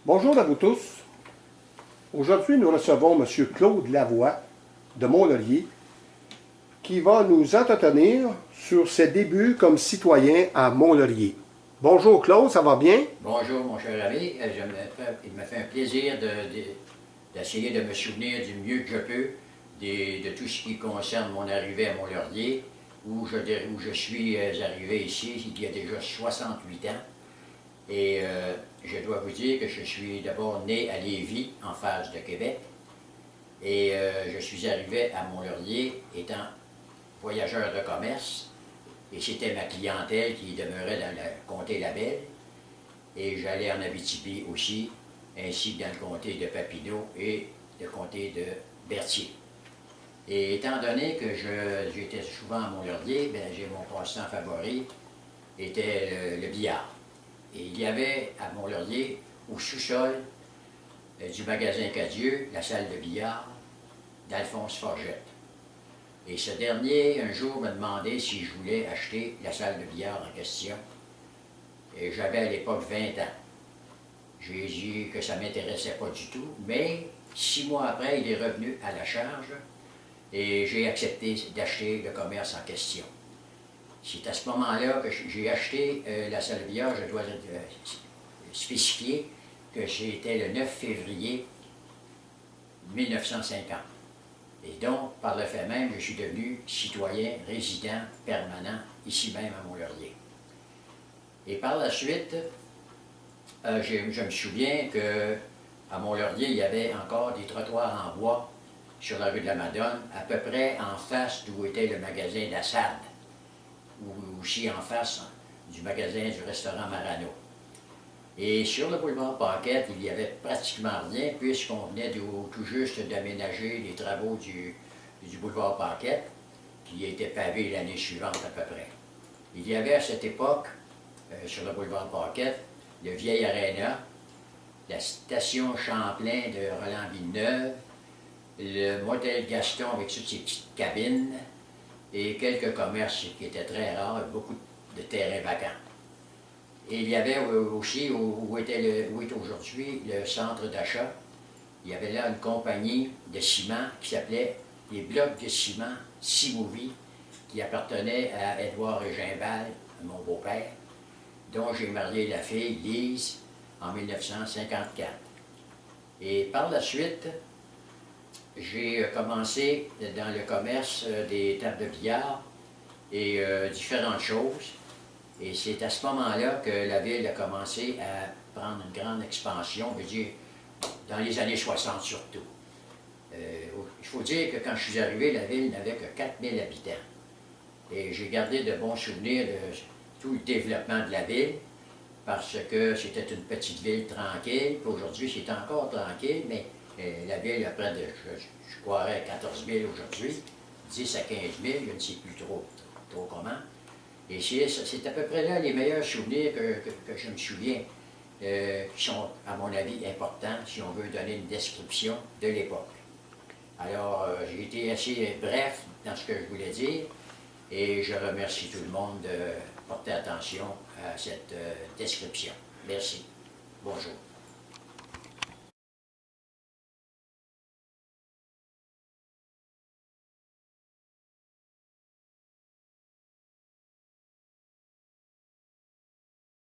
Bonjour à vous tous. Aujourd'hui, nous recevons M. Claude Lavoie de Mont-Laurier qui va nous entretenir sur ses débuts comme citoyen à Mont-Laurier. Bonjour Claude, ça va bien? Bonjour mon cher ami, il me fait un plaisir d'essayer de me souvenir du mieux que je peux de tout ce qui concerne mon arrivée à Mont-Laurier, où je suis arrivé ici il y a déjà 68 ans. Et je dois vous dire que je suis d'abord né à Lévis, en face de Québec. Et je suis arrivé à Mont-Laurier étant voyageur de commerce. Et c'était ma clientèle qui demeurait dans le comté Labelle. Et j'allais en Abitibi aussi, ainsi que dans le comté de Papineau et le comté de Berthier. Et étant donné que j'étais souvent à Mont-Laurier, mon passe-temps favori était le billard. Et il y avait à Mont-Laurier, au sous-sol du magasin Cadieux, la salle de billard d'Alphonse Forgette. Et ce dernier, un jour, me demandait si je voulais acheter la salle de billard en question. Et j'avais à l'époque 20 ans. J'ai dit que ça ne m'intéressait pas du tout, mais 6 mois après, il est revenu à la charge et j'ai accepté d'acheter le commerce en question. C'est à ce moment-là que j'ai acheté la salle de billard. Je dois spécifier que c'était le 9 février 1950. Et donc, par le fait même, je suis devenu citoyen résident permanent ici même à Mont-Laurier. Et par la suite, je me souviens qu'à Mont-Laurier, il y avait encore des trottoirs en bois sur la rue de la Madone, à peu près en face d'où était le magasin d'Assad, ou aussi en face du magasin du restaurant Marano. Et sur le boulevard Paquette, il n'y avait pratiquement rien, puisqu'on venait tout juste d'aménager les travaux du boulevard Paquette, qui était pavé l'année suivante à peu près. Il y avait à cette époque, sur le boulevard Paquette, le vieil Aréna, la station Champlain de Roland Villeneuve, le motel Gaston avec toutes ses petites cabines, et quelques commerces qui étaient très rares, beaucoup de terrains vacants. Et il y avait aussi, où est aujourd'hui le centre d'achat, il y avait là une compagnie de ciment qui s'appelait les Blocs de ciment Simovie, qui appartenait à Édouard Régimbal, mon beau-père, dont j'ai marié la fille Lise en 1954. Et par la suite, j'ai commencé dans le commerce des tables de billard et différentes choses. Et c'est à ce moment-là que la ville a commencé à prendre une grande expansion, je veux dire, dans les années 60 surtout. Il faut dire que quand je suis arrivé, la ville n'avait que 4000 habitants. Et j'ai gardé de bons souvenirs de tout le développement de la ville, parce que c'était une petite ville tranquille. Aujourd'hui, c'est encore tranquille, mais la ville a près de, je croirais, 14 000 aujourd'hui, 10 à 15 000, je ne sais plus trop comment. Et c'est à peu près là les meilleurs souvenirs que je me souviens, qui sont, à mon avis, importants, si on veut donner une description de l'époque. Alors, j'ai été assez bref dans ce que je voulais dire, et je remercie tout le monde de porter attention à cette description. Merci. Bonjour.